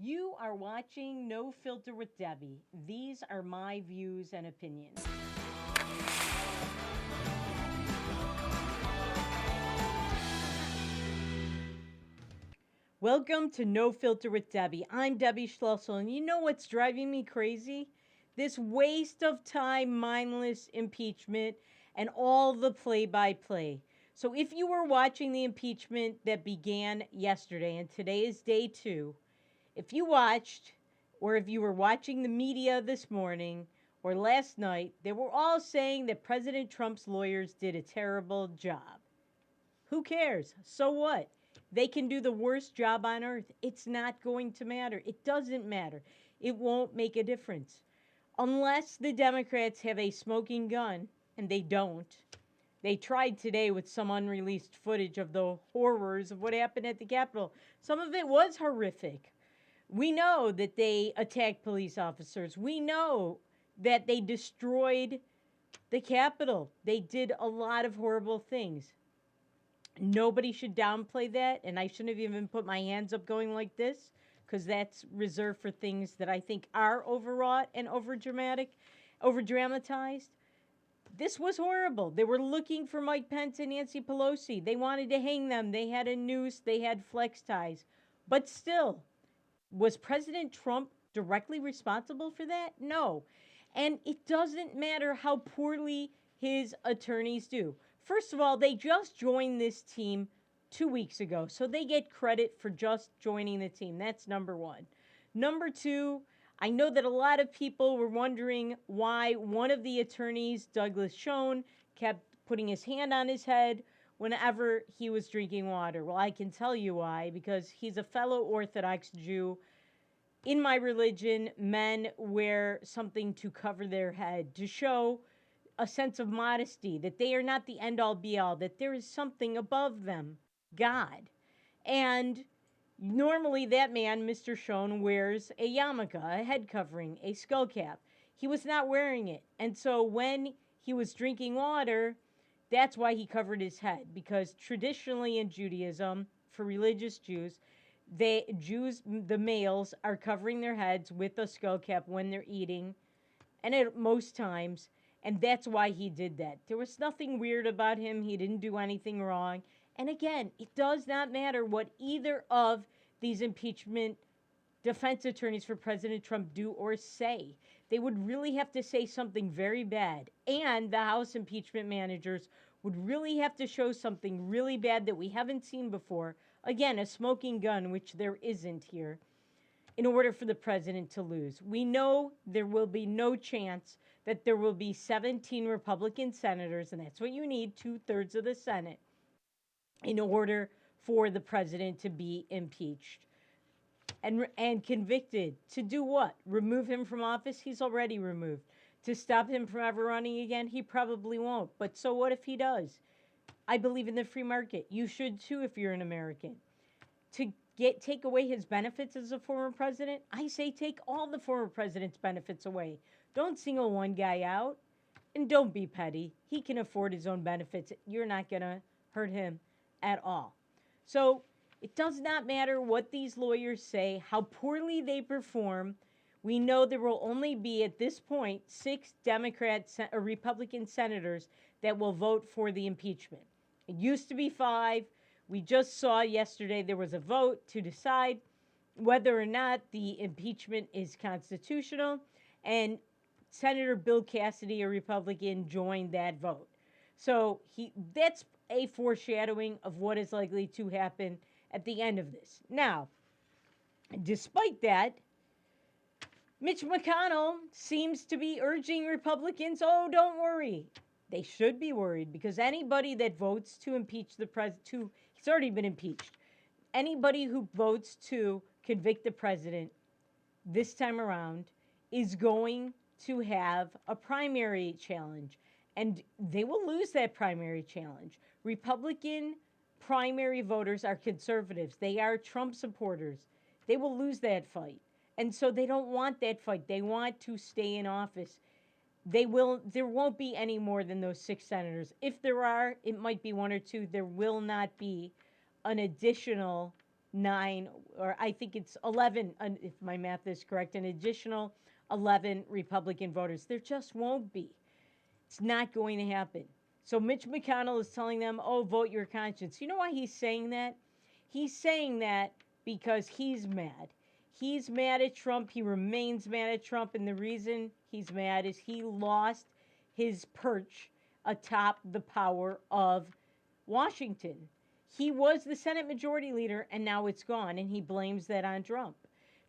You are watching No Filter with Debbie. These are my views and opinions. Welcome to No Filter with Debbie. I'm Debbie Schlussel, and you know what's driving me crazy? This waste of time, mindless impeachment, and all the play by play. So, if you were watching the impeachment that began yesterday, and today is day two, if you watched, or if you were watching the media this morning or last night, they were all saying that President Trump's lawyers did a terrible job. Who cares? So what? They can do the worst job on earth. It's not going to matter. It doesn't matter. It won't make a difference. Unless the Democrats have a smoking gun, and they don't. They tried today with some unreleased footage of the horrors of what happened at the Capitol. Some of it was horrific. We know that they attacked police officers. We know that they destroyed the Capitol. They did a lot of horrible things. Nobody should downplay that, and I shouldn't have even put my hands up going like this because that's reserved for things that I think are overwrought and over dramatized. This was horrible. They were looking for Mike Pence and Nancy Pelosi. They wanted to hang them. They had a noose, they had flex ties. But still, was President Trump directly responsible for that? No. And it doesn't matter how poorly his attorneys do. First of all, they just joined this team 2 weeks ago, so they get credit for just joining the team. That's number one. Number two, I know that a lot of people were wondering why one of the attorneys, Douglas Schoen, kept putting his hand on his head whenever he was drinking water. Well, I can tell you why, because he's a fellow Orthodox Jew. In my religion, men wear something to cover their head to show a sense of modesty, that they are not the end all be all, that there is something above them, God. And normally that man, Mr. Schoen, wears a yarmulke, a head covering, a skull cap. He was not wearing it. And so when he was drinking water, that's why he covered his head, because traditionally in Judaism, for religious Jews, the males are covering their heads with a skull cap when they're eating, and at most times, and that's why he did that. There was nothing weird about him. He didn't do anything wrong. And again, it does not matter what either of these impeachment defense attorneys for President Trump do or say. They would really have to say something very bad. And the House impeachment managers would really have to show something really bad that we haven't seen before. Again, a smoking gun, which there isn't here, in order for the president to lose. We know there will be no chance that there will be 17 Republican senators, and that's what you need, 2/3 of the Senate, in order for the president to be impeached and convicted. To do what? Remove him from office? He's already removed. To stop him from ever running again? He probably won't. But so what if he does? I believe in the free market. You should too if you're an American. To take away his benefits as a former president, I say take all the former president's benefits away. Don't single one guy out, and don't be petty. He can afford his own benefits. You're not going to hurt him at all. So it does not matter what these lawyers say, how poorly they perform. We know there will only be, at this point, 6 or Republican senators that will vote for the impeachment. It used to be 5. We just saw yesterday there was a vote to decide whether or not the impeachment is constitutional, and Senator Bill Cassidy, a Republican, joined that vote. So that's a foreshadowing of what is likely to happen at the end of this. Now, despite that, Mitch McConnell seems to be urging Republicans, oh, don't worry. They should be worried, because anybody that votes to impeach the president, he's already been impeached. Anybody who votes to convict the president this time around is going to have a primary challenge, and they will lose that primary challenge. Republican primary voters are conservatives, they are Trump supporters. They will lose that fight. And so they don't want that fight. They want to stay in office. There won't be any more than those 6 senators. If there are, it might be 1 or 2. There will not be an additional 9, or I think it's 11, if my math is correct, an additional 11 Republican voters. There just won't be. It's not going to happen. So Mitch McConnell is telling them, oh, vote your conscience. You know why he's saying that? He's saying that because he's mad. He's mad at Trump. He remains mad at Trump. And the reason he's mad is he lost his perch atop the power of Washington. He was the Senate Majority Leader, and now it's gone, and he blames that on Trump.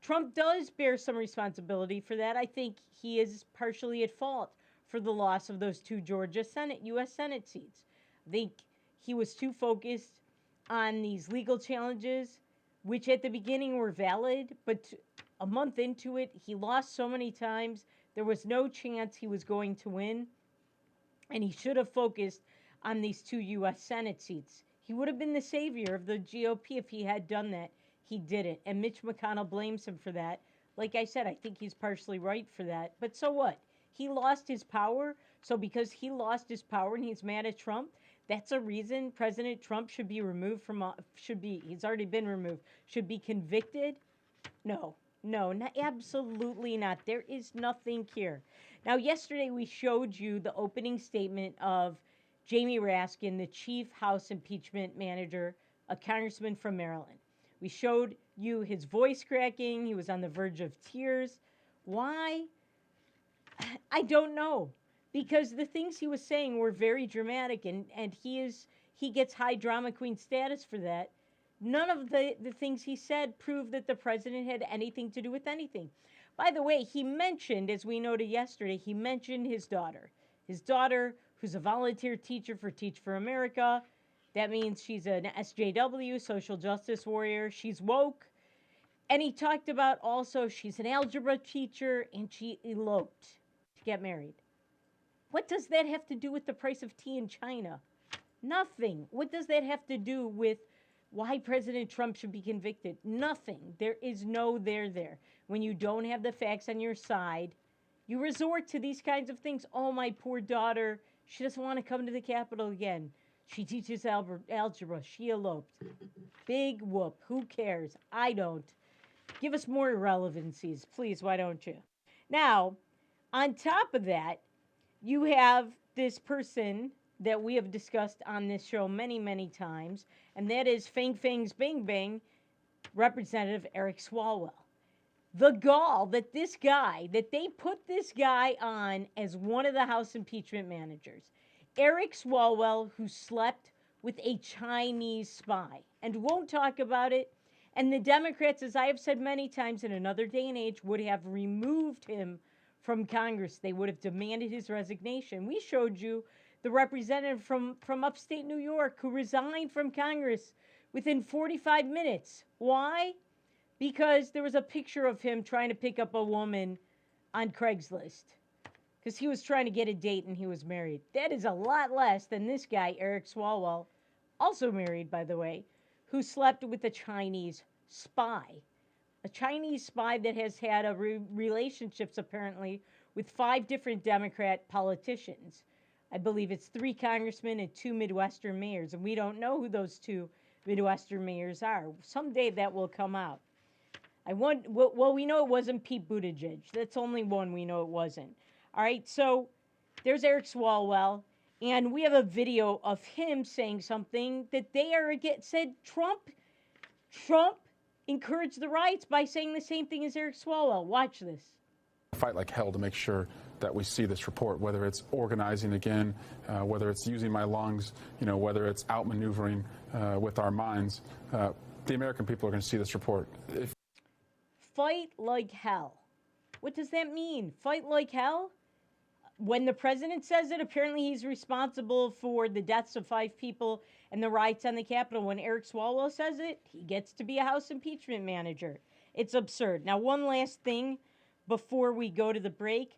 Trump does bear some responsibility for that. I think he is partially at fault for the loss of those 2 Georgia U.S. Senate seats. I think he was too focused on these legal challenges, which at the beginning were valid, but a month into it, he lost so many times, there was no chance he was going to win, and he should have focused on these 2 U.S. Senate seats. He would have been the savior of the GOP if he had done that. He didn't, and Mitch McConnell blames him for that. Like I said, I think he's partially right for that, but so what? He lost his power, so because he lost his power and he's mad at Trump, that's a reason President Trump should be removed from, he's already been removed, should be convicted? No, absolutely not. There is nothing here. Now, yesterday we showed you the opening statement of Jamie Raskin, the chief House impeachment manager, a congressman from Maryland. We showed you his voice cracking. He was on the verge of tears. Why? I don't know. Because the things he was saying were very dramatic, and he gets high drama queen status for that. None of the things he said proved that the president had anything to do with anything. By the way, he mentioned, as we noted yesterday, he mentioned his daughter. His daughter, who's a volunteer teacher for Teach for America. That means she's an SJW, social justice warrior. She's woke. And he talked about also she's an algebra teacher and she eloped to get married. What does that have to do with the price of tea in China? Nothing. What does that have to do with why President Trump should be convicted? Nothing. There is no there. When you don't have the facts on your side, you resort to these kinds of things. Oh, my poor daughter, she doesn't want to come to the Capitol again. She teaches algebra. She eloped. Big whoop. Who cares? I don't. Give us more irrelevancies, please. Why don't you? Now, on top of that, you have this person that we have discussed on this show many, many times, and that is Fang Fang's Bang Bang, Representative Eric Swalwell. The gall that they put this guy on as one of the House impeachment managers. Eric Swalwell, who slept with a Chinese spy and won't talk about it. And the Democrats, as I have said many times in another day and age, would have removed him from Congress. They would have demanded his resignation. We showed you the representative from upstate New York who resigned from Congress within 45 minutes. Why? Because there was a picture of him trying to pick up a woman on Craigslist. Because he was trying to get a date and he was married. That is a lot less than this guy, Eric Swalwell, also married, by the way, who slept with a Chinese spy. A Chinese spy that has had relationships, apparently, with 5 different Democrat politicians. I believe it's 3 congressmen and 2 Midwestern mayors, and we don't know who those 2 Midwestern mayors are. Someday that will come out. Well, we know it wasn't Pete Buttigieg. That's only one we know it wasn't. All right, so there's Eric Swalwell, and we have a video of him saying something that they said Trump encouraged the riots by saying the same thing as Eric Swalwell. Watch this. Fight like hell to make sure that we see this report, whether it's organizing again, whether it's using my lungs, whether it's outmaneuvering with our minds. The American people are going to see this report. Fight like hell. What does that mean? Fight like hell? When the president says it, apparently he's responsible for the deaths of 5 people and the riots on the Capitol. When Eric Swalwell says it, he gets to be a House impeachment manager. It's absurd. Now, one last thing before we go to the break.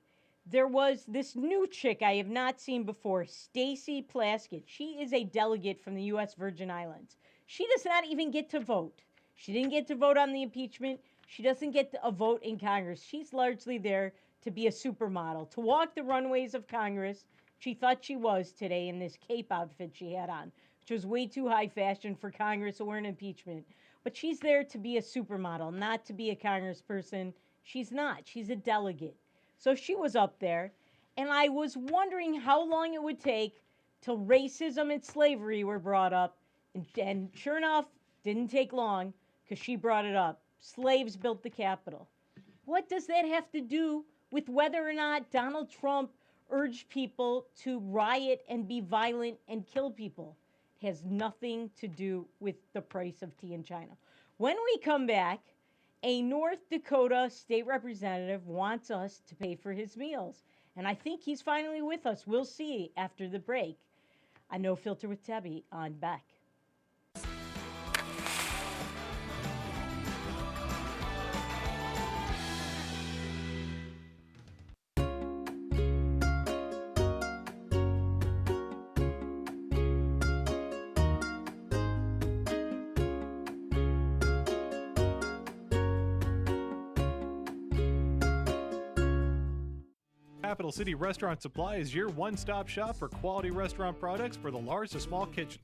There was this new chick I have not seen before, Stacey Plaskett. She is a delegate from the U.S. Virgin Islands. She does not even get to vote. She didn't get to vote on the impeachment. She doesn't get a vote in Congress. She's largely there to be a supermodel, to walk the runways of Congress. She thought she was today in this cape outfit she had on, which was way too high fashion for Congress or an impeachment. But she's there to be a supermodel, not to be a congressperson. She's not. She's a delegate. So she was up there, and I was wondering how long it would take till racism and slavery were brought up. And sure enough, didn't take long because she brought it up. Slaves built the Capitol. What does that have to do with whether or not Donald Trump urged people to riot and be violent and kill people? It has nothing to do with the price of tea in China. When we come back, a North Dakota state representative wants us to pay for his meals. And I think he's finally with us. We'll see after the break. I No Filter with Debbie on Beck. Capital City Restaurant Supply is your one-stop shop for quality restaurant products for the large to small kitchens.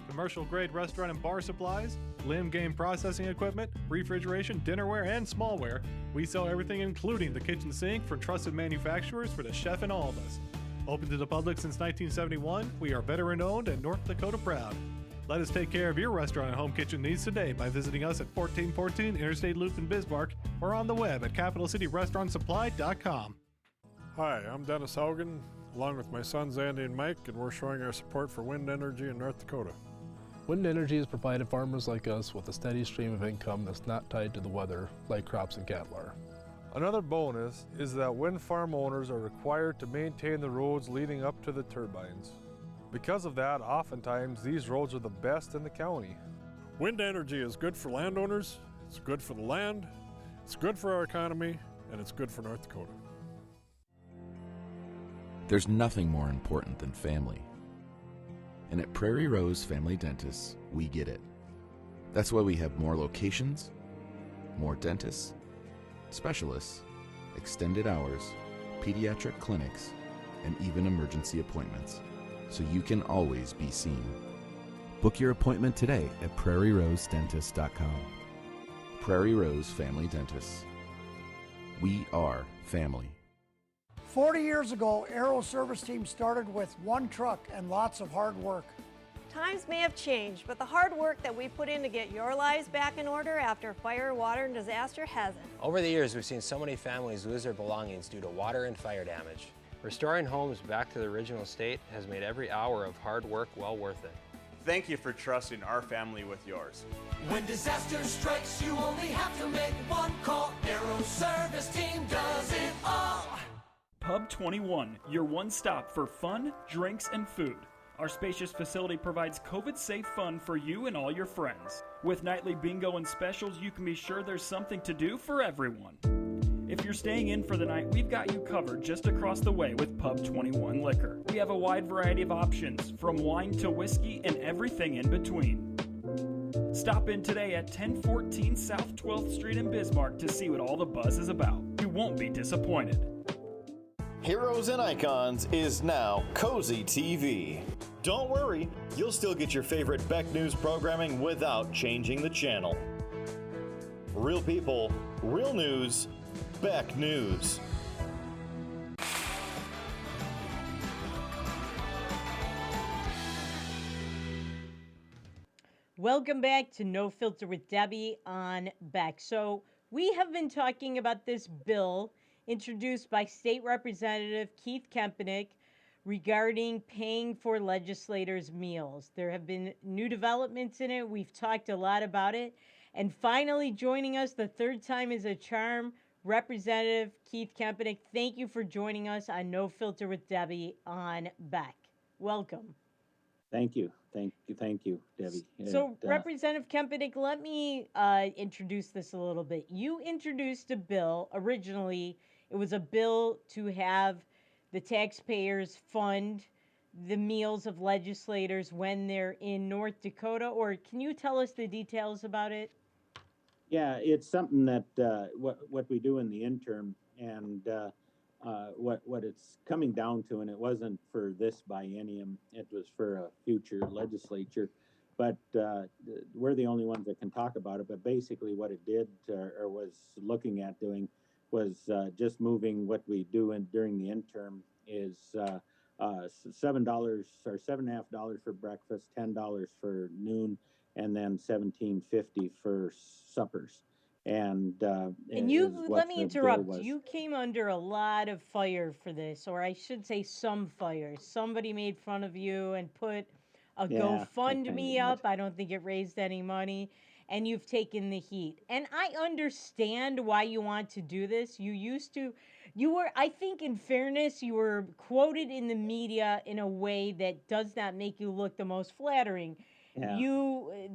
Commercial-grade restaurant and bar supplies, limb game processing equipment, refrigeration, dinnerware, and smallware. We sell everything including the kitchen sink from trusted manufacturers for the chef and all of us. Open to the public since 1971, we are veteran-owned and North Dakota proud. Let us take care of your restaurant and home kitchen needs today by visiting us at 1414 Interstate Loop in Bismarck or on the web at capitalcityrestaurantsupply.com. Hi, I'm Dennis Haugen, along with my sons Andy and Mike, and we're showing our support for wind energy in North Dakota. Wind energy has provided farmers like us with a steady stream of income that's not tied to the weather like crops and cattle are. Another bonus is that wind farm owners are required to maintain the roads leading up to the turbines. Because of that, oftentimes these roads are the best in the county. Wind energy is good for landowners, it's good for the land, it's good for our economy, and it's good for North Dakota. There's nothing more important than family. And at Prairie Rose Family Dentists, we get it. That's why we have more locations, more dentists, specialists, extended hours, pediatric clinics, and even emergency appointments, so you can always be seen. Book your appointment today at prairierosedentist.com. Prairie Rose Family Dentists. We are family. 40 years ago, Aero Service Team started with one truck and lots of hard work. Times may have changed, but the hard work that we put in to get your lives back in order after fire, water, and disaster hasn't. Over the years, we've seen so many families lose their belongings due to water and fire damage. Restoring homes back to the original state has made every hour of hard work well worth it. Thank you for trusting our family with yours. When disaster strikes, you only have to make one call. Aero Service Team does it all. Pub 21, your one stop for fun, drinks, and food. Our spacious facility provides COVID-safe fun for you and all your friends. With nightly bingo and specials, you can be sure there's something to do for everyone. If you're staying in for the night, we've got you covered just across the way with Pub 21 Liquor. We have a wide variety of options, from wine to whiskey and everything in between. Stop in today at 1014 South 12th Street in Bismarck to see what all the buzz is about. You won't be disappointed. Heroes and Icons is now Cozy TV. Don't worry, you'll still get your favorite Beck News programming without changing the channel. Real people, real news, Beck News. Welcome back to No Filter with Debbie on Beck. So we have been talking about this bill introduced by State Representative Keith Kempenick regarding paying for legislators' meals. There have been new developments in it. We've talked a lot about it. And finally joining us, the third time is a charm, Representative Keith Kempenick. Thank you for joining us on No Filter with Debbie on Beck. Welcome. Thank you, Debbie. So, Representative Kempenick, let me introduce this a little bit. You introduced a bill originally. It was a bill to have the taxpayers fund the meals of legislators when they're in North Dakota, or can you tell us the details about it? Yeah, it's something that what we do in the interim, and what it's coming down to, and it wasn't for this biennium, it was for a future legislature, but we're the only ones that can talk about it. But basically, what it did or was looking at doing was just moving what we do during the interim is $7 or $7.50 for breakfast, $10 for noon, and then $17.50 for suppers. And you, let me interrupt. You came under a lot of fire for this, or I should say some fire. Somebody made fun of you and put a GoFundMe up. I don't think it raised any money. And you've taken the heat. And I understand why you want to do this. You were, I think in fairness, you were quoted in the media in a way that does not make you look the most flattering. Yeah.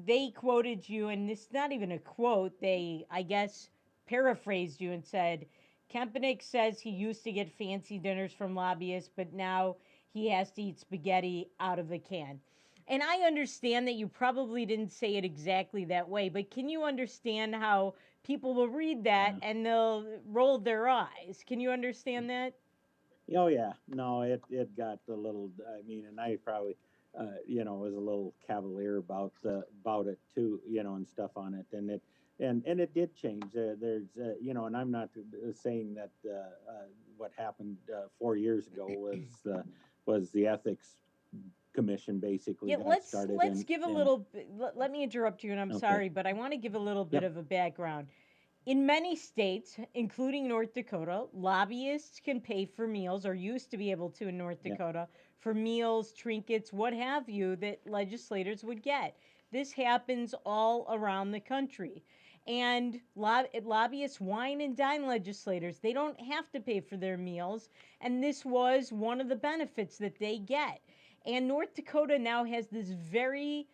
They quoted you, and this is not even a quote. They, I guess, paraphrased you and said, Kempenich says he used to get fancy dinners from lobbyists, but now he has to eat spaghetti out of a can. And I understand that you probably didn't say it exactly that way, but can you understand how people will read that and they'll roll their eyes? Can you understand that? Oh yeah, no, it got a little. I mean, and I probably, was a little cavalier about it too, and stuff on it, and it did change. There's, and I'm not saying that what happened 4 years ago was the ethics commission basically got started. Let's give a little. Let me interrupt you, and I'm sorry, but I want to give a little bit of a background. In many states, including North Dakota, lobbyists can pay for meals, or used to be able to in North Dakota, for meals, trinkets, what have you, that legislators would get. This happens all around the country. And lobbyists wine and dine legislators. They don't have to pay for their meals. And this was one of the benefits that they get. And North Dakota now has this very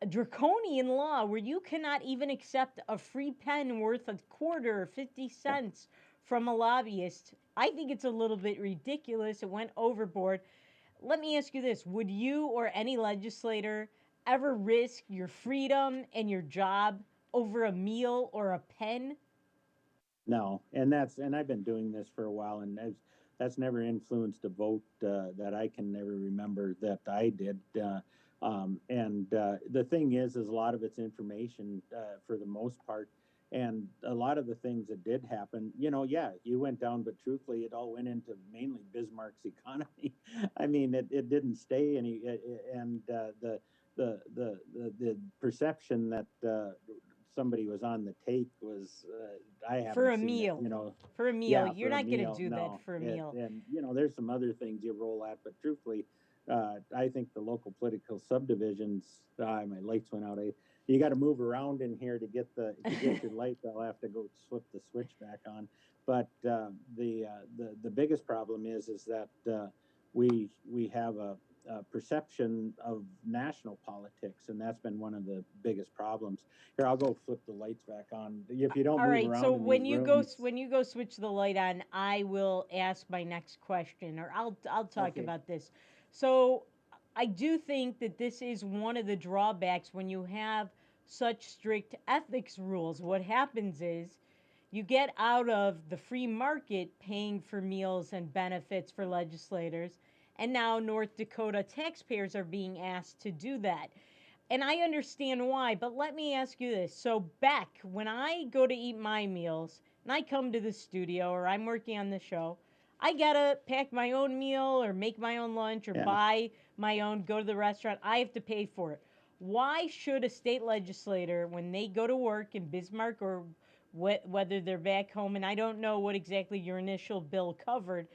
draconian law where you cannot even accept a free pen worth a quarter or 50 cents from a lobbyist. I think it's a little bit ridiculous. It went overboard. Let me ask you this. Would you or any legislator ever risk your freedom and your job over a meal or a pen? No, and I've been doing this for a while, and that's never influenced a vote that I can never remember that I did. The thing is a lot of it's information for the most part. And a lot of the things that did happen, you went down, but truthfully, it all went into mainly Bismarck's economy. I mean, it didn't stay any, and the perception that somebody was on the take was I haven't for a seen meal. It, for a meal, yeah, you're for not going to do no. that for a meal. And there's some other things you roll at, but truthfully, I think the local political subdivisions. My lights went out. You got to move around in here to get your light. I'll have to go flip the switch back on. But the biggest problem is that we have a perception of national politics, and that's been one of the biggest problems. Here, I'll go flip the lights back on. If you don't All move right, around so in when these you rooms, go switch the light on, I will ask my next question, or I'll talk about this. So I do think that this is one of the drawbacks when you have such strict ethics rules. What happens is you get out of the free market paying for meals and benefits for legislators, and now North Dakota taxpayers are being asked to do that. And I understand why, but let me ask you this. So, Beck, when I go to eat my meals and I come to the studio or I'm working on the show, I gotta pack my own meal or make my own lunch or buy my own, go to the restaurant. I have to pay for it. Why should a state legislator, when they go to work in Bismarck or whether they're back home, and I don't know what exactly your initial bill covered,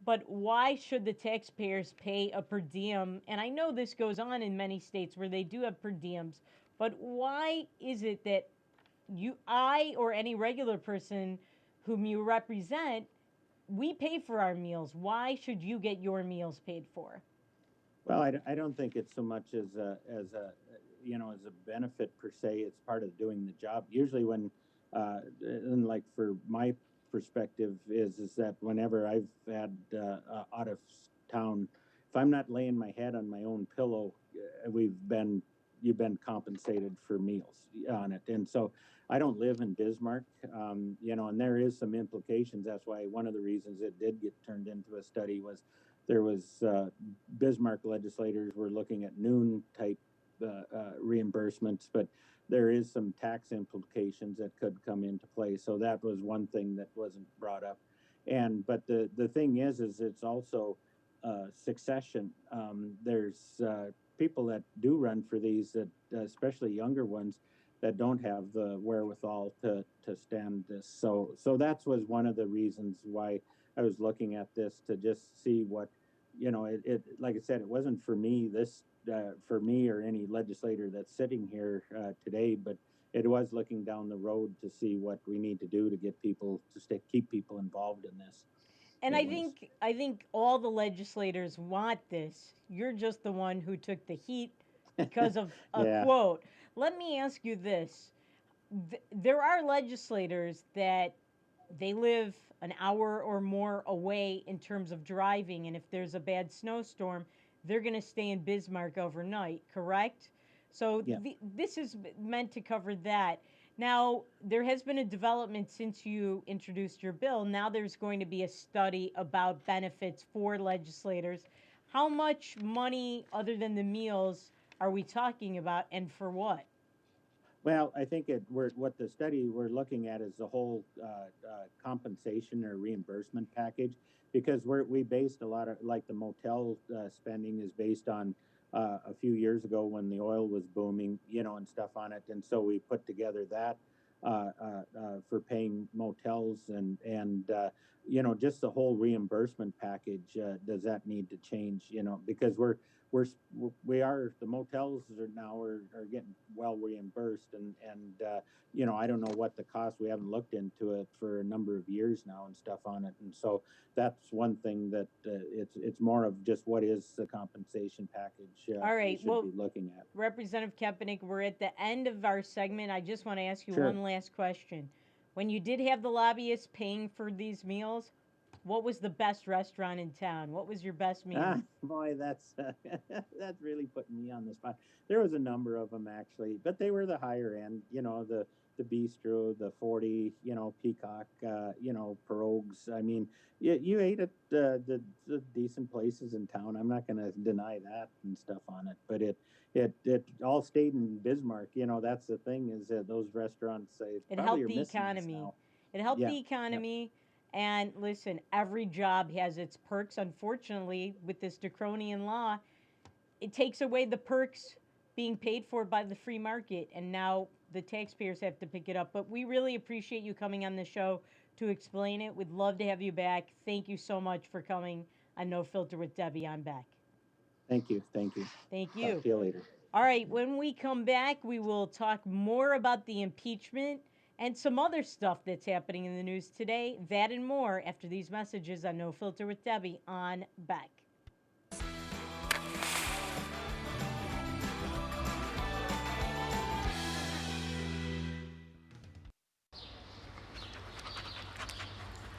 but why should the taxpayers pay a per diem? And I know this goes on in many states where they do have per diems, but why is it that I, or any regular person whom you represent, we pay for our meals? Why should you get your meals paid for? Well, I don't think it's so much as a benefit per se. It's part of doing the job. Usually when, and like for my perspective is that whenever I've had out of town, if I'm not laying my head on my own pillow, you've been compensated for meals on it. And so I don't live in Bismarck, and there is some implications. That's why one of the reasons it did get turned into a study was there was Bismarck legislators were looking at noon type reimbursements, but there is some tax implications that could come into play. So that was one thing that wasn't brought up. But the thing is it's also succession. There's people that do run for these, that especially younger ones, that don't have the wherewithal to stand this. So that was one of the reasons why I was looking at this, to just see what, it like I said, it wasn't for me, for me or any legislator that's sitting here today, but it was looking down the road to see what we need to do to get people to keep people involved in this. And I think all the legislators want this. You're just the one who took the heat because of a quote. Let me ask you this. There are legislators that they live an hour or more away in terms of driving, and if there's a bad snowstorm, they're going to stay in Bismarck overnight, correct? So this is meant to cover that. Now, there has been a development since you introduced your bill. Now there's going to be a study about benefits for legislators. How much money, other than the meals, are we talking about, and for what? Well, I think what the study we're looking at is the whole compensation or reimbursement package, because we based a lot of, like the motel spending is based on a few years ago when the oil was booming, and stuff on it. And so we put together that for paying motels and just the whole reimbursement package. Does that need to change, because the motels are getting well reimbursed, and I don't know what the cost. We haven't looked into it for a number of years now and stuff on it, and so that's one thing that it's more of just what is the compensation package. All right, we should be looking at. Representative Kepenick, we're at the end of our segment. I just want to ask you one last question. When you did have the lobbyists paying for these meals, what was the best restaurant in town? What was your best meal? Boy, that's really putting me on the spot. There was a number of them actually, but they were the higher end. The bistro, the 40, Peacock, Pirogues. I mean, you ate at the decent places in town. I'm not going to deny that and stuff on it, but it all stayed in Bismarck. That's the thing, is that those restaurants, it helped the economy. It helped the economy. And listen, every job has its perks. Unfortunately, with this draconian law, it takes away the perks being paid for by the free market, and now the taxpayers have to pick it up. But we really appreciate you coming on the show to explain it. We'd love to have you back. Thank you so much for coming on No Filter with Debbie. I'm back. Thank you. Thank you. Thank you. Talk to you later. All right, when we come back, we will talk more about the impeachment and some other stuff that's happening in the news today. That and more after these messages on No Filter with Debbie on Back.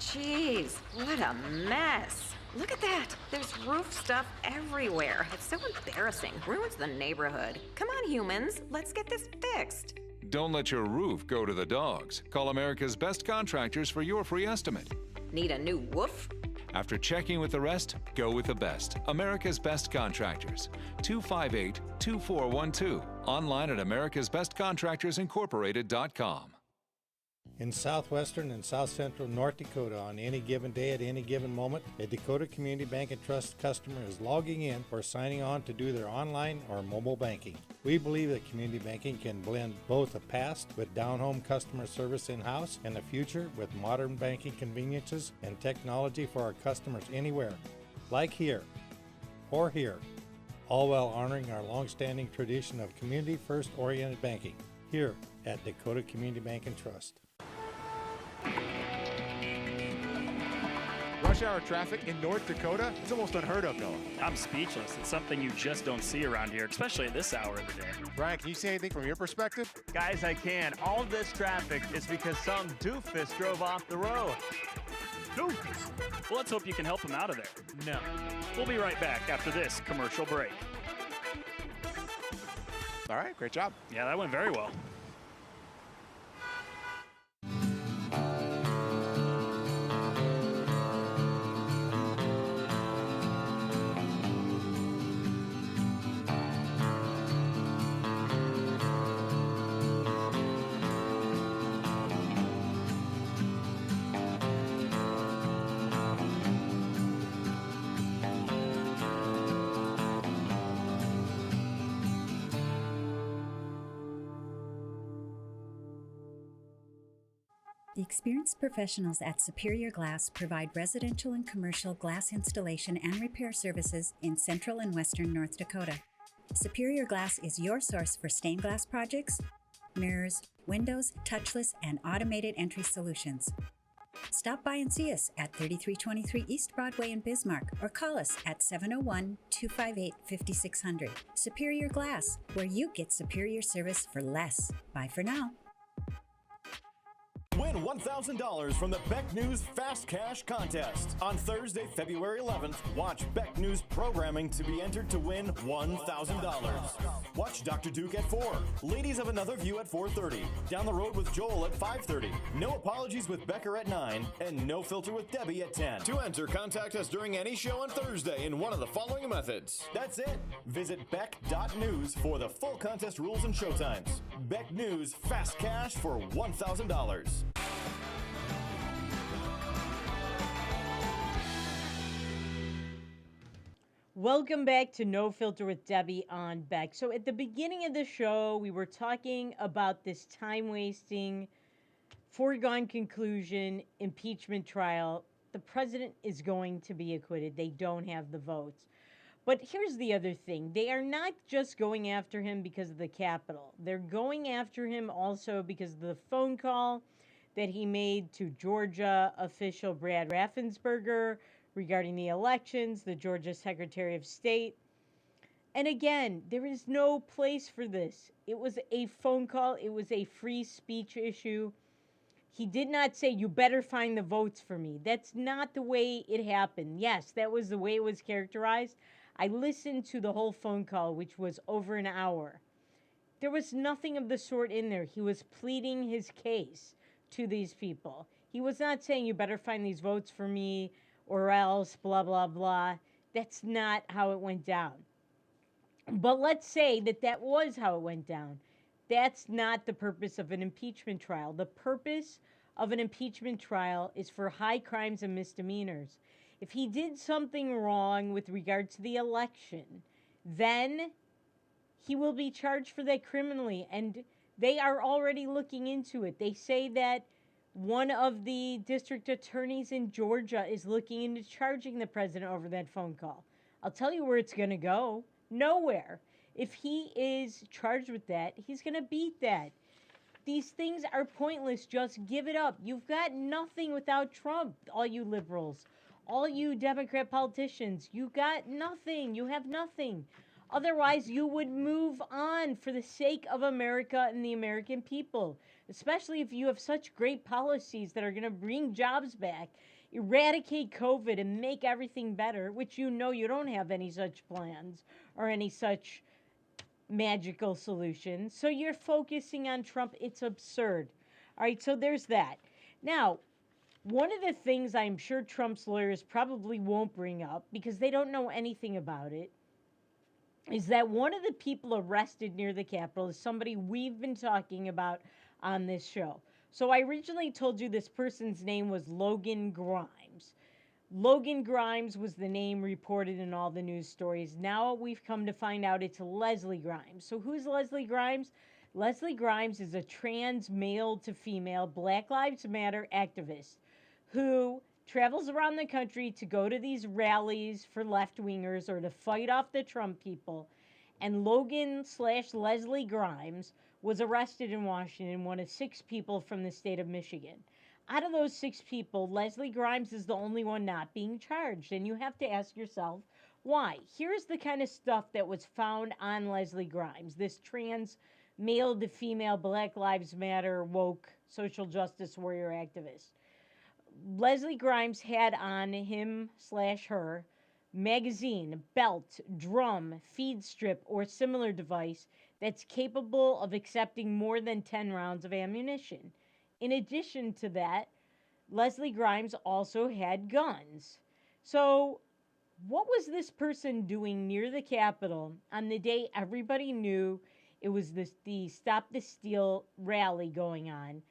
Jeez, what a mess. Look at that. There's roof stuff everywhere. It's so embarrassing. Ruins the neighborhood. Come on, humans. Let's get this fixed. Don't let your roof go to the dogs. Call America's Best Contractors for your free estimate. Need a new woof? After checking with the rest, go with the best. America's Best Contractors. 258-2412. Online at americasbestcontractorsincorporated.com. In southwestern and south central North Dakota, on any given day at any given moment, a Dakota Community Bank and Trust customer is logging in or signing on to do their online or mobile banking. We believe that community banking can blend both the past with down-home customer service in-house and the future with modern banking conveniences and technology for our customers anywhere, like here or here, all while honoring our long-standing tradition of community-first oriented banking here at Dakota Community Bank and Trust. Rush hour traffic in North Dakota is almost unheard of, Noah. I'm speechless. It's something you just don't see around here, especially at this hour of the day. Brian, can you say anything from your perspective? Guys, I can. All this traffic is because some doofus drove off the road. Doofus? Well, let's hope you can help him out of there. No. We'll be right back after this commercial break. All right, great job. Yeah, that went very well. The experienced professionals at Superior Glass provide residential and commercial glass installation and repair services in central and western North Dakota. Superior Glass is your source for stained glass projects, mirrors, windows, touchless, and automated entry solutions. Stop by and see us at 3323 East Broadway in Bismarck or call us at 701-258-5600. Superior Glass, where you get superior service for less. Bye for now. Win $1,000 from the Beck News Fast Cash Contest. On Thursday, February 11th, watch Beck News programming to be entered to win $1,000. Watch Dr. Duke at 4, Ladies of Another View at 4:30, Down the Road with Joel at 5:30, No Apologies with Becker at 9, and No Filter with Debbie at 10. To enter, contact us during any show on Thursday in one of the following methods. That's it. Visit Beck.news for the full contest rules and showtimes. Beck News Fast Cash for $1,000. Welcome back to No Filter with Debbie on Beck. So at the beginning of the show, we were talking about this time-wasting, foregone conclusion impeachment trial. The president is going to be acquitted. They don't have the votes. But here's the other thing. They are not just going after him because of the Capitol. They're going after him also because of the phone call that he made to Georgia official Brad Raffensperger regarding the elections, the Georgia Secretary of State. And again, there is no place for this. It was a phone call. It was a free speech issue. He did not say, you better find the votes for me. That's not the way it happened. Yes, that was the way it was characterized. I listened to the whole phone call, which was over an hour. There was nothing of the sort in there. He was pleading his case to these people. He was not saying, you better find these votes for me, or else, blah, blah, blah. That's not how it went down. But let's say that that was how it went down. That's not the purpose of an impeachment trial. The purpose of an impeachment trial is for high crimes and misdemeanors. If he did something wrong with regard to the election, then he will be charged for that criminally. And they are already looking into it. They say that one of the district attorneys in Georgia is looking into charging the president over that phone call. I'll tell you where it's going to go. Nowhere. If he is charged with that, he's going to beat that. These things are pointless. Just give it up. You've got nothing without Trump, all you liberals, all you Democrat politicians. You got nothing. You have nothing. Otherwise, you would move on for the sake of America and the American people, especially if you have such great policies that are going to bring jobs back, eradicate COVID, and make everything better, which you know you don't have any such plans or any such magical solutions. So you're focusing on Trump. It's absurd. All right, so there's that. Now, one of the things I'm sure Trump's lawyers probably won't bring up because they don't know anything about it is that one of the people arrested near the Capitol is somebody we've been talking about on this show. So I originally told you this person's name was Logan Grimes. Logan Grimes was the name reported in all the news stories. Now we've come to find out it's Leslie Grimes. So who's Leslie Grimes? Leslie Grimes is a trans male to female Black Lives Matter activist who travels around the country to go to these rallies for left-wingers or to fight off the Trump people. And Logan/Leslie Grimes was arrested in Washington, one of 6 people from the state of Michigan. Out of those 6 people, Leslie Grimes is the only one not being charged. And you have to ask yourself, why? Here's the kind of stuff that was found on Leslie Grimes, this trans male to female Black Lives Matter woke social justice warrior activist. Leslie Grimes had on him/her magazine, belt, drum, feed strip, or similar device that's capable of accepting more than 10 rounds of ammunition. In addition to that, Leslie Grimes also had guns. So what was this person doing near the Capitol on the day everybody knew it was the Stop the Steal rally going on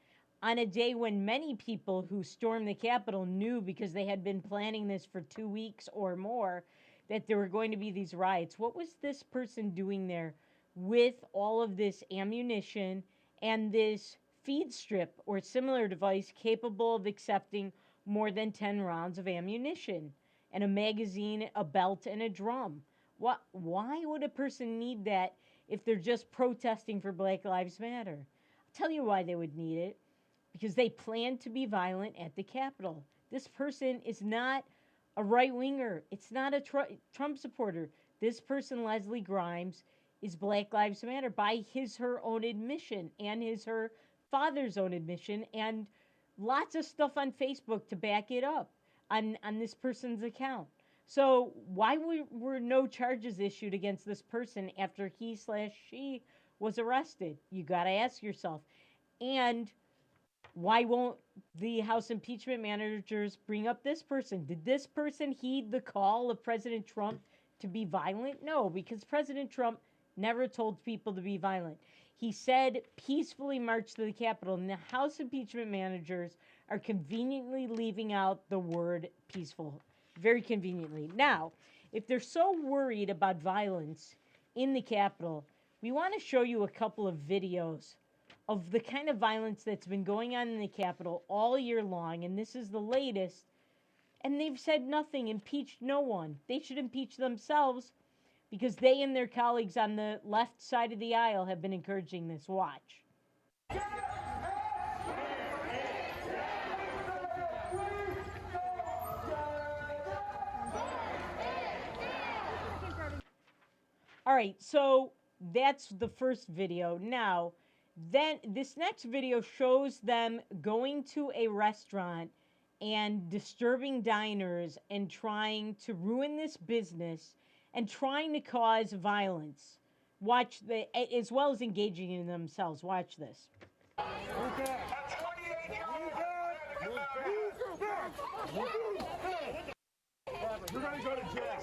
a day when many people who stormed the Capitol knew, because they had been planning this for 2 weeks or more, that there were going to be these riots? What was this person doing there with all of this ammunition and this feed strip or similar device capable of accepting more than 10 rounds of ammunition, and a magazine, a belt, and a drum. Why would a person need that if they're just protesting for Black Lives Matter? I'll tell you why they would need it. Because they plan to be violent at the Capitol. This person is not a right-winger. It's not a Trump supporter. This person, Leslie Grimes, is Black Lives Matter by her own admission and her father's own admission, and lots of stuff on Facebook to back it up on this person's account. So why were no charges issued against this person after he/she was arrested? You got to ask yourself. And why won't the House impeachment managers bring up this person? Did this person heed the call of President Trump to be violent? No, because President Trump never told people to be violent. He said peacefully march to the Capitol, and the House impeachment managers are conveniently leaving out the word peaceful. Very conveniently. Now, if they're so worried about violence in the Capitol, we want to show you a couple of videos of the kind of violence that's been going on in the Capitol all year long, and this is the latest, and they've said nothing, impeached no one. They should impeach themselves because they and their colleagues on the left side of the aisle have been encouraging this. Watch. All right, so that's the first video. Now, then this next video shows them going to a restaurant and disturbing diners and trying to ruin this business and trying to cause violence. Watch as well as engaging in themselves. Watch this. You're gonna go to jail.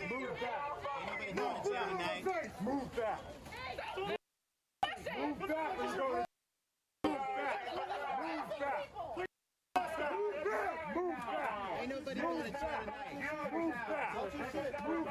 Move back. Move back. Move back. Let's go. Move back. Move back. Move back. Ain't nobody going to try tonight. Move back. Move back. Move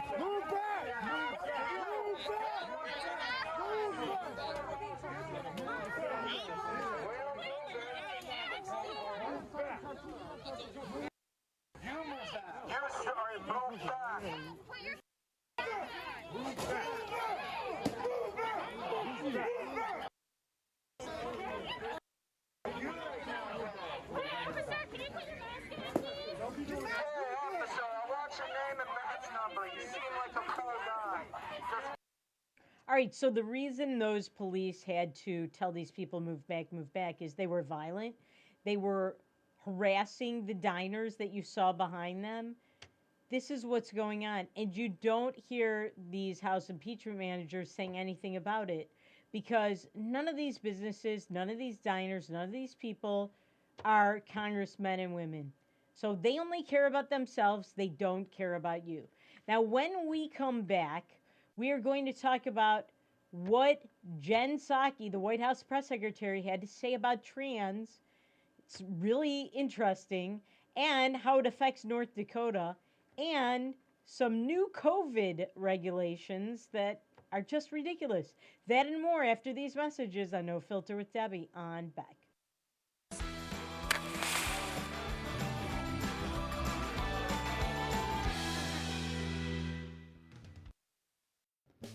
All right, so the reason those police had to tell these people move back is they were violent. They were harassing the diners that you saw behind them. This is what's going on. And you don't hear these House impeachment managers saying anything about it because none of these businesses, none of these diners, none of these people are congressmen and women. So they only care about themselves. They don't care about you. Now, when we come back, we are going to talk about what Jen Psaki, the White House press secretary, had to say about trans. It's really interesting, and how it affects North Dakota, and some new COVID regulations that are just ridiculous. That and more after these messages on No Filter with Debbie on Beck.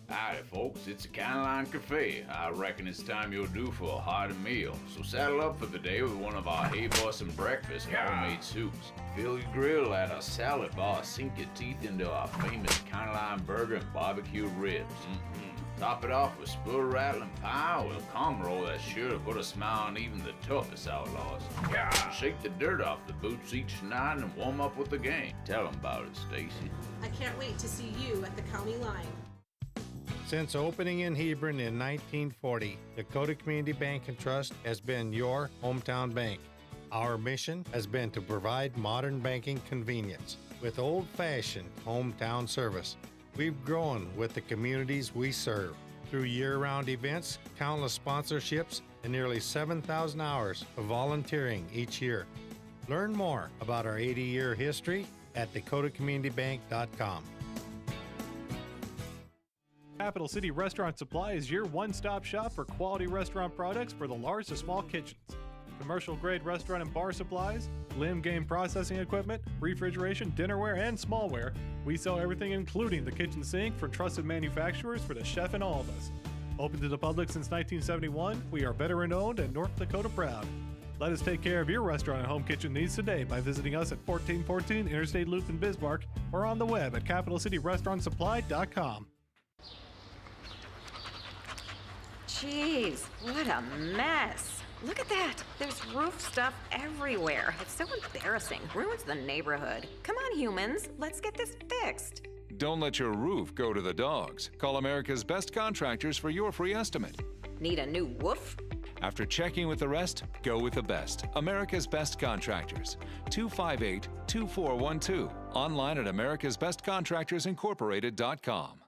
Howdy, folks. It's a Caroline Cafe. I reckon it's time you'll do for a hearty meal. So saddle up for the day with one of our Hay-Bossin breakfast homemade soups. Fill your grill at a salad bar. Sink your teeth into our famous Caroline burger and barbecue ribs. Top it off with spoon-rattling pie with a calm roll that's sure to put a smile on even the toughest outlaws. Shake the dirt off the boots each night and warm up with the gang. Tell them about it, Stacy. I can't wait to see you at the county line. Since opening in Hebron in 1940, Dakota Community Bank and Trust has been your hometown bank. Our mission has been to provide modern banking convenience with old-fashioned hometown service. We've grown with the communities we serve through year-round events, countless sponsorships, and nearly 7,000 hours of volunteering each year. Learn more about our 80-year history at dakotacommunitybank.com. Capital City Restaurant Supply is your one-stop shop for quality restaurant products for the large to small kitchens. Commercial-grade restaurant and bar supplies, limb game processing equipment, refrigeration, dinnerware, and smallware. We sell everything including the kitchen sink from trusted manufacturers for the chef and all of us. Open to the public since 1971, we are veteran-owned and North Dakota proud. Let us take care of your restaurant and home kitchen needs today by visiting us at 1414 Interstate Loop in Bismarck or on the web at capitalcityrestaurantsupply.com. Jeez, what a mess. Look at that. There's roof stuff everywhere. It's so embarrassing. Ruins the neighborhood. Come on, humans. Let's get this fixed. Don't let your roof go to the dogs. Call America's Best Contractors for your free estimate. Need a new woof? After checking with the rest, go with the best. America's Best Contractors. 258-2412. Online at americasbestcontractorsincorporated.com.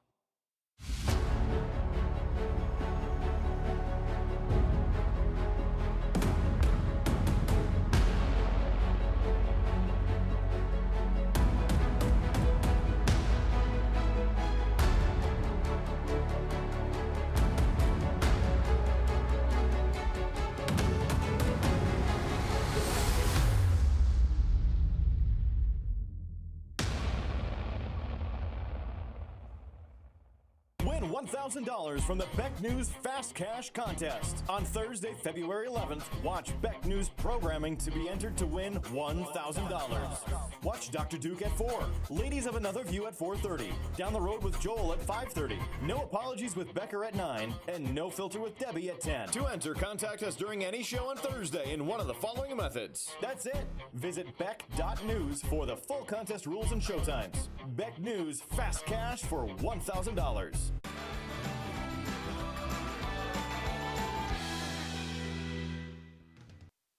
$1,000 from the Beck News Fast Cash Contest. On Thursday, February 11th, watch Beck News programming to be entered to win $1,000. Watch Dr. Duke at 4, Ladies of Another View at 4:30, Down the Road with Joel at 5:30, No Apologies with Becker at 9, and No Filter with Debbie at 10. To enter, contact us during any show on Thursday in one of the following methods. That's it. Visit Beck.News for the full contest rules and showtimes. Beck News Fast Cash for $1,000.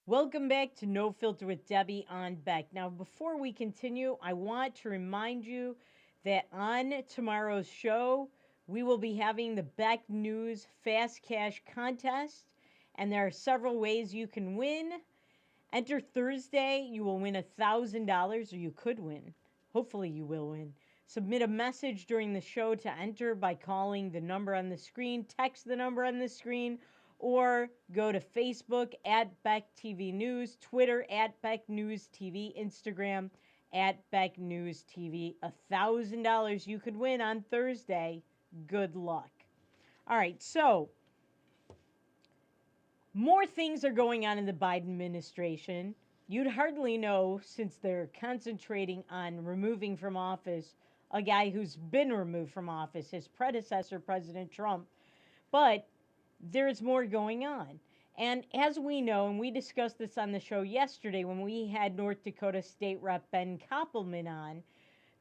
Welcome back to No Filter with Debbie on Beck. Now, before we continue, I want to remind you that on tomorrow's show, we will be having the Beck News Fast Cash Contest, and there are several ways you can win. Enter Thursday, you will win $1,000, or you could win. Hopefully you will win. Submit a message during the show to enter by calling the number on the screen, text the number on the screen, or go to Facebook at Beck TV News, Twitter at Beck News TV, Instagram at Beck News TV. $1,000 you could win on Thursday. Good luck. All right, so more things are going on in the Biden administration. You'd hardly know, since they're concentrating on removing from office a guy who's been removed from office, his predecessor, President Trump. But there's more going on. And as we know, and we discussed this on the show yesterday when we had North Dakota State Rep Ben Koppelman on,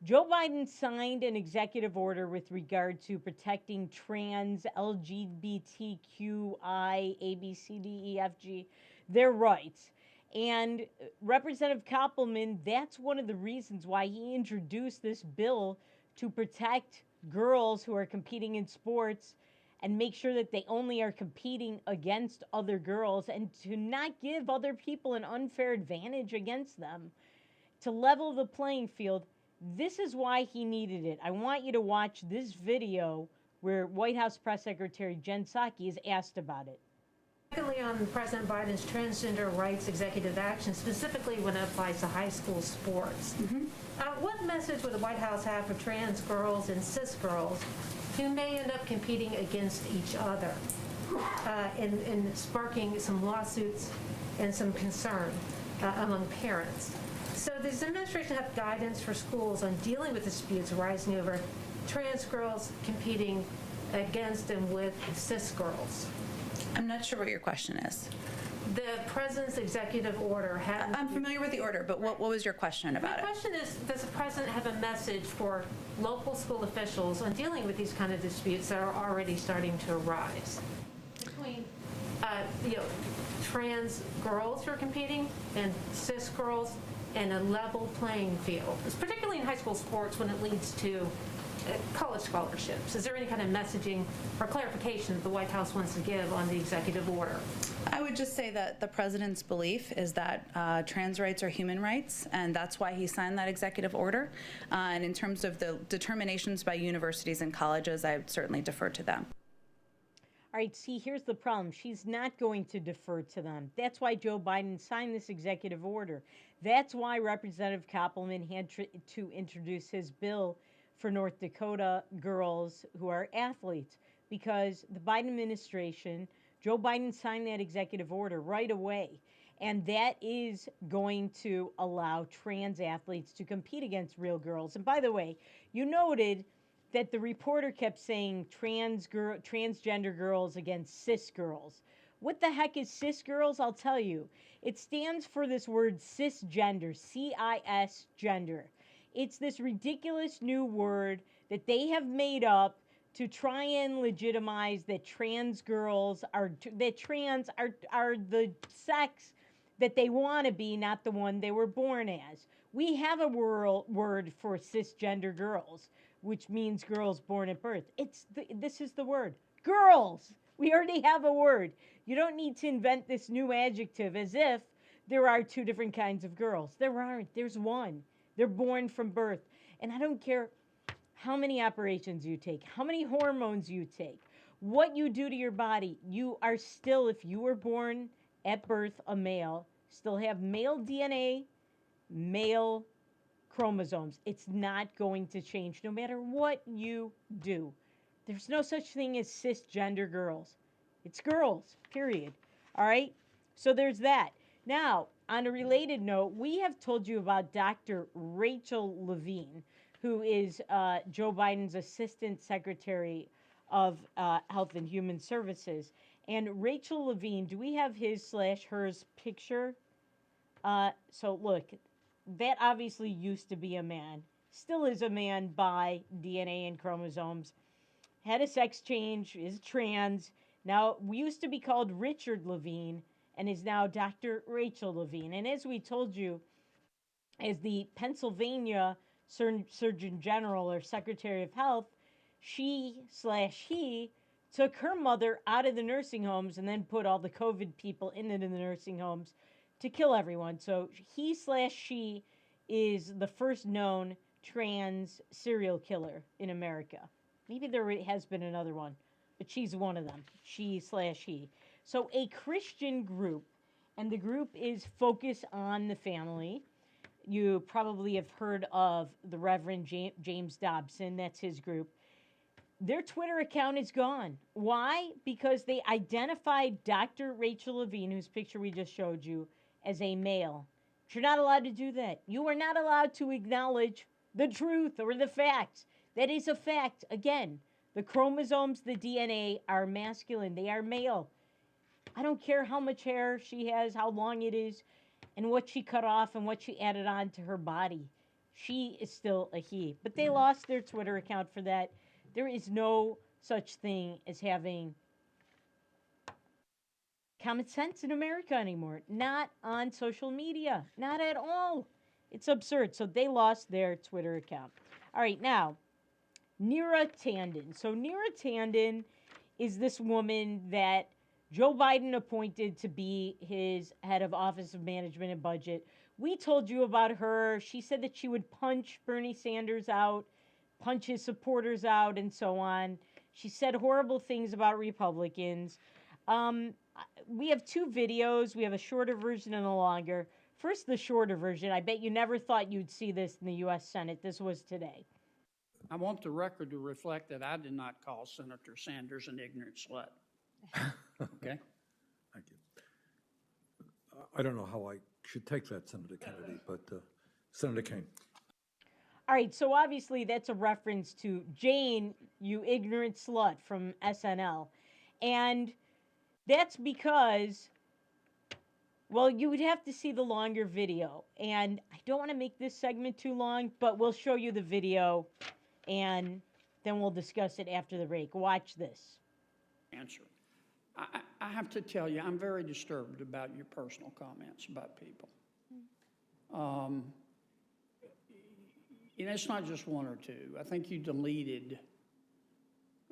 Joe Biden signed an executive order with regard to protecting trans, LGBTQI, ABCDEFG, their rights. And Representative Koppelman, that's one of the reasons why he introduced this bill to protect girls who are competing in sports and make sure that they only are competing against other girls and to not give other people an unfair advantage against them, to level the playing field. This is why he needed it. I want you to watch this video where White House Press Secretary Jen Psaki is asked about it. Secondly, on President Biden's transgender rights executive action, specifically when it applies to high school sports. What message would the White House have for trans girls and cis girls who may end up competing against each other and sparking some lawsuits and some concern among parents? So does the administration have guidance for schools on dealing with disputes arising over trans girls competing against and with cis girls? I'm not sure what your question is. The president's executive order had... I'm familiar with the order, but what was your question about it? My question is, does the president have a message for local school officials on dealing with these kind of disputes that are already starting to arise between trans girls who are competing and cis girls and a level playing field, particularly in high school sports when it leads to college scholarships? Is there any kind of messaging or clarification that the White House wants to give on the executive order? I would just say that the president's belief is that trans rights are human rights, and that's why he signed that executive order. And in terms of the determinations by universities and colleges, I would certainly defer to them. All right, see, here's the problem. She's not going to defer to them. That's why Joe Biden signed this executive order. That's why Representative Koppelman had to introduce his bill for North Dakota girls who are athletes, because the Biden administration, Joe Biden signed that executive order right away. And that is going to allow trans athletes to compete against real girls. And by the way, you noted that the reporter kept saying transgender girls against cis girls. What the heck is cis girls? I'll tell you. It stands for this word cisgender, C-I-S gender. It's this ridiculous new word that they have made up to try and legitimize that trans girls are, that trans are the sex that they want to be, not the one they were born as. We have a word for cisgender girls, which means girls born at birth. This is the word, girls. We already have a word. You don't need to invent this new adjective as if there are two different kinds of girls. There aren't. There's one. They're born from birth. And I don't care how many operations you take, how many hormones you take, what you do to your body. You are still, if you were born at birth a male, still have male DNA, male chromosomes. It's not going to change no matter what you do. There's no such thing as cisgender girls. It's girls, period. All right? So there's that. Now, on a related note, we have told you about Dr. Rachel Levine, who is Joe Biden's Assistant Secretary of Health and Human Services. And Rachel Levine, do we have his/hers picture? So look, that obviously used to be a man. Still is a man by DNA and chromosomes. Had a sex change, is trans. Now, we used to be called Richard Levine, and is now Dr. Rachel Levine. And as we told you, as the Pennsylvania Surgeon General or Secretary of Health, she/he took her mother out of the nursing homes and then put all the COVID people into the nursing homes to kill everyone. So he/she is the first known trans serial killer in America. Maybe there has been another one, but she's one of them, she/he. So a Christian group, and the group is Focus on the Family. You probably have heard of the Reverend James Dobson. That's his group. Their Twitter account is gone. Why? Because they identified Dr. Rachel Levine, whose picture we just showed you, as a male. But you're not allowed to do that. You are not allowed to acknowledge the truth or the facts. That is a fact. Again, the chromosomes, the DNA are masculine. They are male. I don't care how much hair she has, how long it is, and what she cut off and what she added on to her body. She is still a he. But they lost their Twitter account for that. There is no such thing as having common sense in America anymore. Not on social media. Not at all. It's absurd. So they lost their Twitter account. All right, now, Neera Tanden. So Neera Tanden is this woman that Joe Biden appointed to be his head of Office of Management and Budget. We told you about her. She said that she would punch Bernie Sanders out, punch his supporters out, and so on. She said horrible things about Republicans. We have two videos. We have a shorter version and a longer. First, the shorter version. I bet you never thought you'd see this in the U.S. Senate. This was today. I want the record to reflect that I did not call Senator Sanders an ignorant slut. Okay? Thank you. I don't know how I should take that, Senator Kennedy, but Senator Kaine. All right, so obviously that's a reference to Jane, you ignorant slut, from SNL. And that's because, well, you would have to see the longer video. And I don't want to make this segment too long, but we'll show you the video, and then we'll discuss it after the break. Watch this. Answer. I have to tell you, I'm very disturbed about your personal comments about people. It's not just one or two. I think you deleted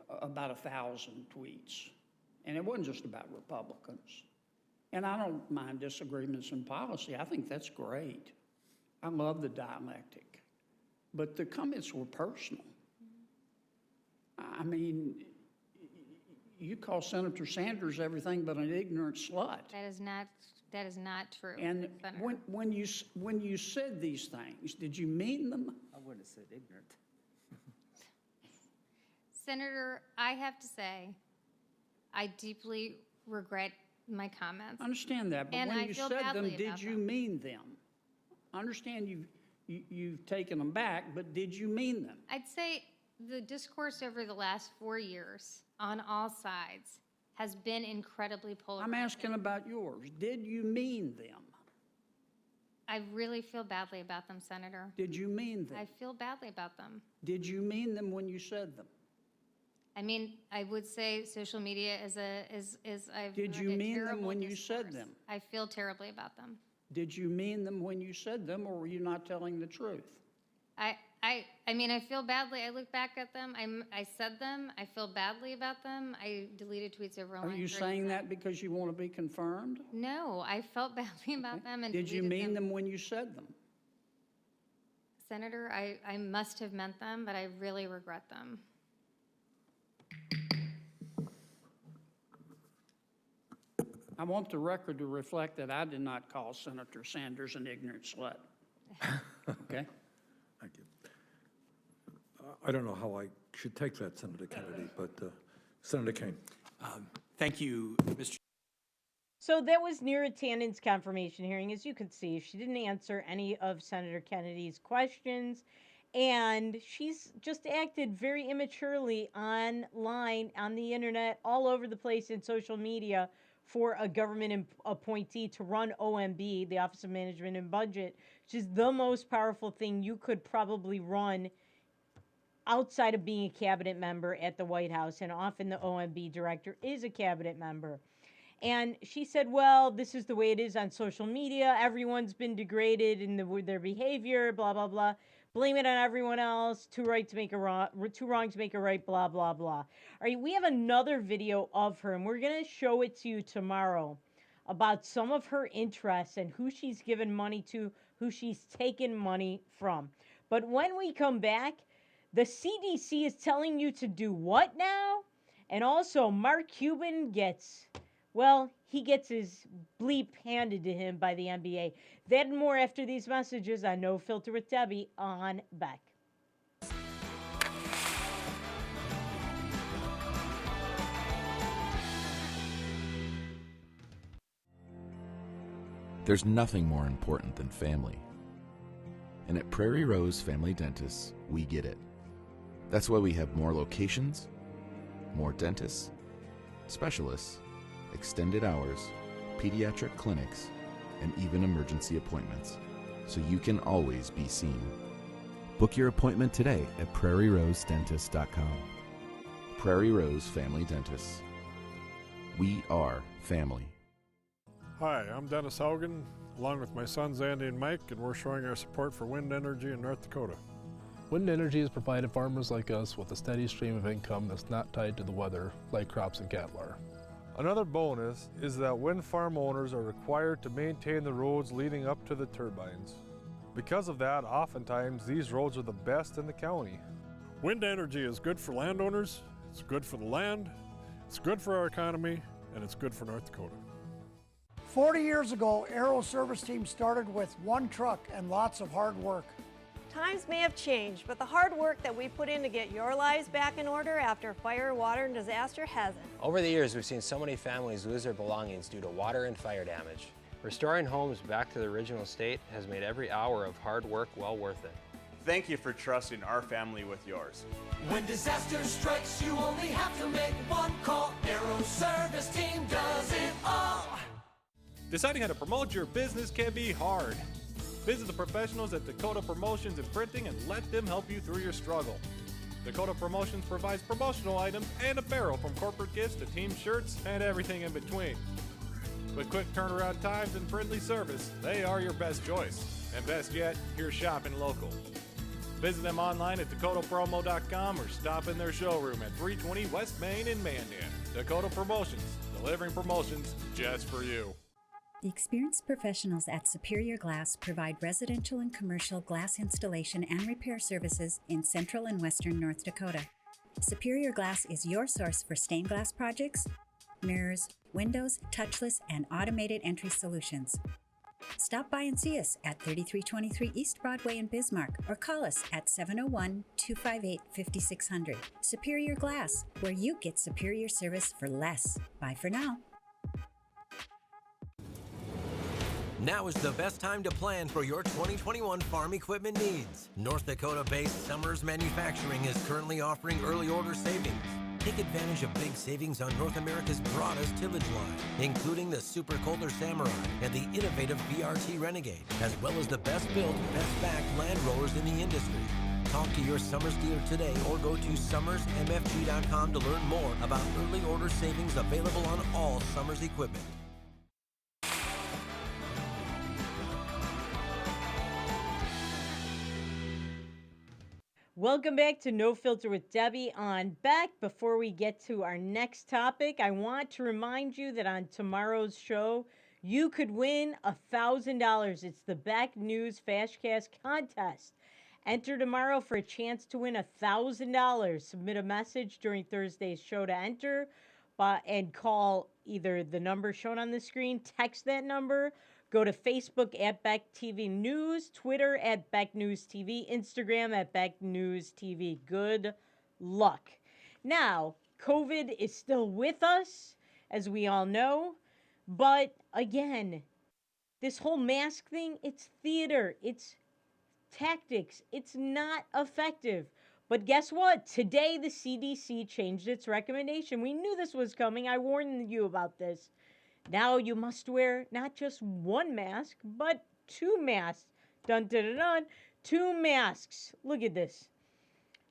about 1,000 tweets. And it wasn't just about Republicans. And I don't mind disagreements in policy. I think that's great. I love the dialectic. But the comments were personal. I mean, you call Senator Sanders everything but an ignorant slut. That is not true. And Senator. when you said these things, did you mean them? I wouldn't have said ignorant. Senator, I have to say, I deeply regret my comments. I understand that, but And when I you feel said them, badly did about you them. mean them? I understand you've taken them back, but did you mean them? I'd say the discourse over the last 4 years on all sides has been incredibly polarizing. I'm asking about yours. Did you mean them? I really feel badly about them, Senator. Did you mean them? I feel badly about them. Did you mean them when you said them? I mean, I would say social media is I've Did heard you a mean them terrible when you discourse. said them? I feel terribly about them. Did you mean them when you said them, or were you not telling the truth? I mean, I feel badly. I look back at them. I said them. I feel badly about them. I deleted tweets over. Are you saying that because you want to be confirmed? No, I felt badly about them. And Did you deleted mean them when you said them? Senator, I must have meant them, but I really regret them. I want the record to reflect that I did not call Senator Sanders an ignorant slut. Okay? Thank you. I don't know how I should take that, Senator Kennedy, but Senator Kane. Thank you, Mr. So that was Neera Tannen's confirmation hearing. As you could see, she didn't answer any of Senator Kennedy's questions, and she's just acted very immaturely online, on the internet, all over the place in social media for a government appointee to run OMB, the Office of Management and Budget, which is the most powerful thing you could probably run outside of being a cabinet member at the White House, and often the OMB director is a cabinet member. And she said, well, this is the way it is on social media. Everyone's been degraded in their behavior, blah, blah, blah. Blame it on everyone else. Two wrongs to make a right, blah, blah, blah. All right, we have another video of her, and we're going to show it to you tomorrow about some of her interests and who she's given money to, who she's taken money from. But when we come back, the CDC is telling you to do what now? And also, Mark Cuban gets, well, he gets his bleep handed to him by the NBA. That and more after these messages on No Filter with Debbie on Beck. There's nothing more important than family. And at Prairie Rose Family Dentists, we get it. That's why we have more locations, more dentists, specialists, extended hours, pediatric clinics, and even emergency appointments, so you can always be seen. Book your appointment today at prairierosedentist.com. Prairie Rose Family Dentists. We are family. Hi, I'm Dennis Haugen, along with my sons Andy and Mike, and we're showing our support for wind energy in North Dakota. Wind energy has provided farmers like us with a steady stream of income that's not tied to the weather like crops and cattle are. Another bonus is that wind farm owners are required to maintain the roads leading up to the turbines. Because of that, oftentimes these roads are the best in the county. Wind energy is good for landowners, it's good for the land, it's good for our economy, and it's good for North Dakota. 40 years ago, Aero Service Team started with one truck and lots of hard work. Times may have changed, but the hard work that we put in to get your lives back in order after fire, water, and disaster hasn't. Over the years, we've seen so many families lose their belongings due to water and fire damage. Restoring homes back to the original state has made every hour of hard work well worth it. Thank you for trusting our family with yours. When disaster strikes, you only have to make one call. Aero Service Team does it all. Deciding how to promote your business can be hard. Visit the professionals at Dakota Promotions and Printing and let them help you through your struggle. Dakota Promotions provides promotional items and apparel, from corporate gifts to team shirts and everything in between. With quick turnaround times and friendly service, they are your best choice. And best yet, you're shopping local. Visit them online at dakotapromo.com or stop in their showroom at 320 West Main in Mandan. Dakota Promotions, delivering promotions just for you. The experienced professionals at Superior Glass provide residential and commercial glass installation and repair services in central and western North Dakota. Superior Glass is your source for stained glass projects, mirrors, windows, touchless, and automated entry solutions. Stop by and see us at 3323 East Broadway in Bismarck or call us at 701-258-5600. Superior Glass, where you get superior service for less. Bye for now. Now is the best time to plan for your 2021 farm equipment needs. North Dakota-based Summers Manufacturing is currently offering early order savings. Take advantage of big savings on North America's broadest tillage line, including the Super Coulter Samurai and the innovative VRT Renegade, as well as the best built, best backed land rollers in the industry. Talk to your Summers dealer today or go to summersmfg.com to learn more about early order savings available on all Summers equipment. Welcome back to No Filter with Debbie on Beck. Before we get to our next topic, I want to remind you that on tomorrow's show, you could win $1,000. It's the Beck News Fastcast contest. Enter tomorrow for a chance to win $1,000. Submit a message during Thursday's show to enter and call either the number shown on the screen, text that number, go to Facebook at Beck TV News, Twitter at Beck News TV, Instagram at Beck News TV. Good luck. Now, COVID is still with us, as we all know. But again, this whole mask thing, it's theater. It's tactics. It's not effective. But guess what? Today, the CDC changed its recommendation. We knew this was coming. I warned you about this. Now you must wear not just one mask, but 2 masks. Dun, dun, dun, dun. 2 masks. Look at this.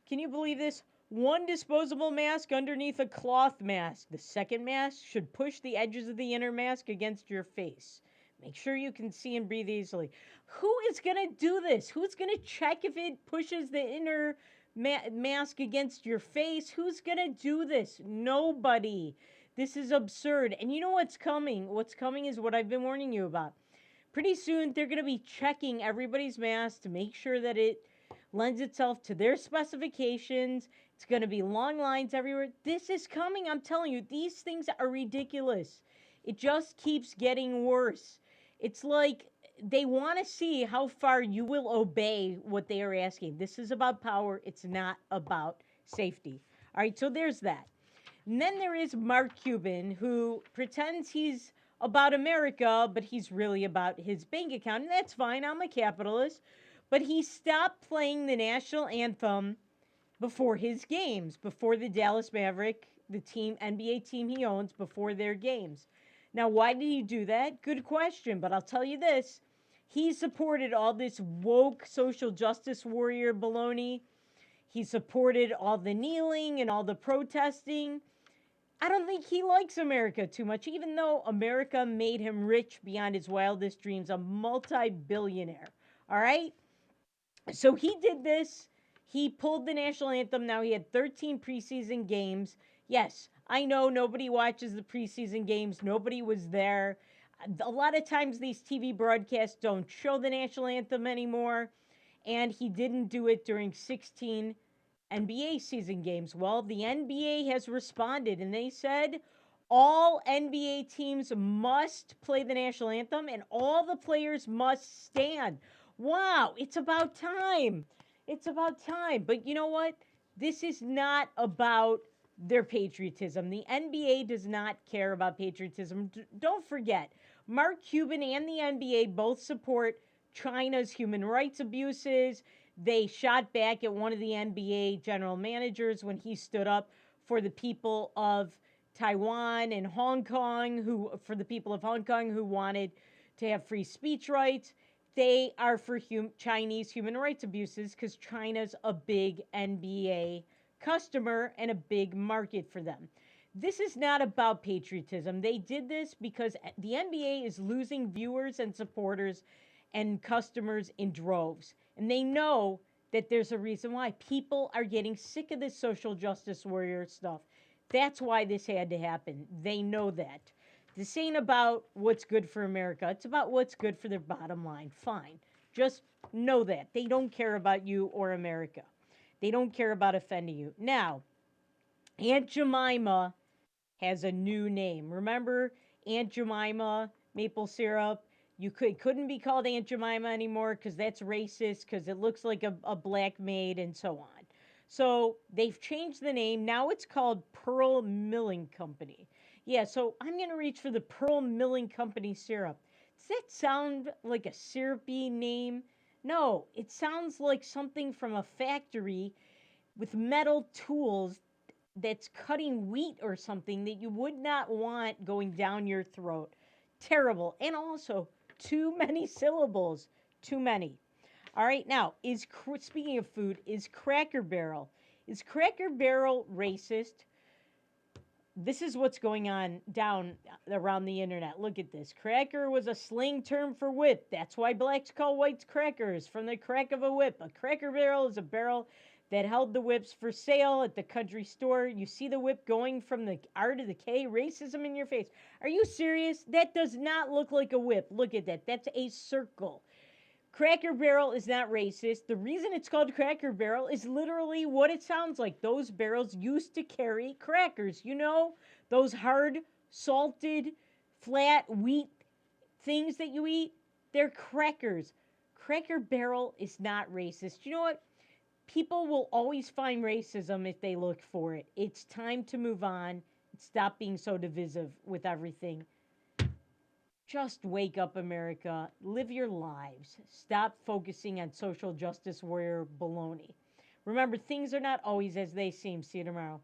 Can you believe this? 1 disposable mask underneath a cloth mask. The second mask should push the edges of the inner mask against your face. Make sure you can see and breathe easily. Who is going to do this? Who's going to check if it pushes the inner mask against your face? Who's going to do this? Nobody. This is absurd. And you know what's coming? What's coming is what I've been warning you about. Pretty soon, they're going to be checking everybody's mask to make sure that it lends itself to their specifications. It's going to be long lines everywhere. This is coming. I'm telling you, these things are ridiculous. It just keeps getting worse. It's like they want to see how far you will obey what they are asking. This is about power. It's not about safety. All right, so there's that. And then there is Mark Cuban, who pretends he's about America, but he's really about his bank account. And that's fine. I'm a capitalist. But he stopped playing the national anthem before his games, before the Dallas Maverick, the team, NBA team he owns, before their games. Now, why did he do that? Good question. But I'll tell you this. He supported all this woke social justice warrior baloney. He supported all the kneeling and all the protesting. I don't think he likes America too much, even though America made him rich beyond his wildest dreams, a multi-billionaire. All right? So he did this. He pulled the national anthem. Now he had 13 preseason games. Yes, I know nobody watches the preseason games. Nobody was there. A lot of times these TV broadcasts don't show the national anthem anymore. And he didn't do it during 16 NBA season games. Well, the NBA has responded and they said all NBA teams must play the national anthem and all the players must stand. Wow, it's about time. It's about time. But you know what? This is not about their patriotism. The NBA does not care about patriotism. Don't forget, Mark Cuban and the NBA both support China's human rights abuses. They shot back at one of the NBA general managers when he stood up for the people of Taiwan and Hong Kong, for the people of Hong Kong who wanted to have free speech rights. They are for Chinese human rights abuses because China's a big NBA customer and a big market for them. This is not about patriotism. They did this because the NBA is losing viewers and supporters and customers in droves. And they know that there's a reason why. People are getting sick of this social justice warrior stuff. That's why this had to happen. They know that. This ain't about what's good for America. It's about what's good for their bottom line. Fine. Just know that. They don't care about you or America. They don't care about offending you. Now, Aunt Jemima has a new name. Remember Aunt Jemima maple syrup? You couldn't be called Aunt Jemima anymore because that's racist, because it looks like a black maid and so on. So they've changed the name. Now it's called Pearl Milling Company. Yeah, so I'm going to reach for the Pearl Milling Company syrup. Does that sound like a syrupy name? No, it sounds like something from a factory with metal tools that's cutting wheat or something that you would not want going down your throat. Terrible. And also, too many syllables. Too many. All right, now, speaking of food, is Cracker Barrel racist? This is what's going on down around the internet. Look at this. Cracker was a slang term for whip. That's why blacks call whites crackers, from the crack of a whip. A Cracker Barrel is a barrel that held the whips for sale at the country store. You see the whip going from the R to the K. Racism in your face. Are you serious? That does not look like a whip. Look at that. That's a circle. Cracker Barrel is not racist. The reason it's called Cracker Barrel is literally what it sounds like. Those barrels used to carry crackers. You know, those hard, salted, flat wheat things that you eat? They're crackers. Cracker Barrel is not racist. You know what? People will always find racism if they look for it. It's time to move on. Stop being so divisive with everything. Just wake up, America. Live your lives. Stop focusing on social justice warrior baloney. Remember, things are not always as they seem. See you tomorrow.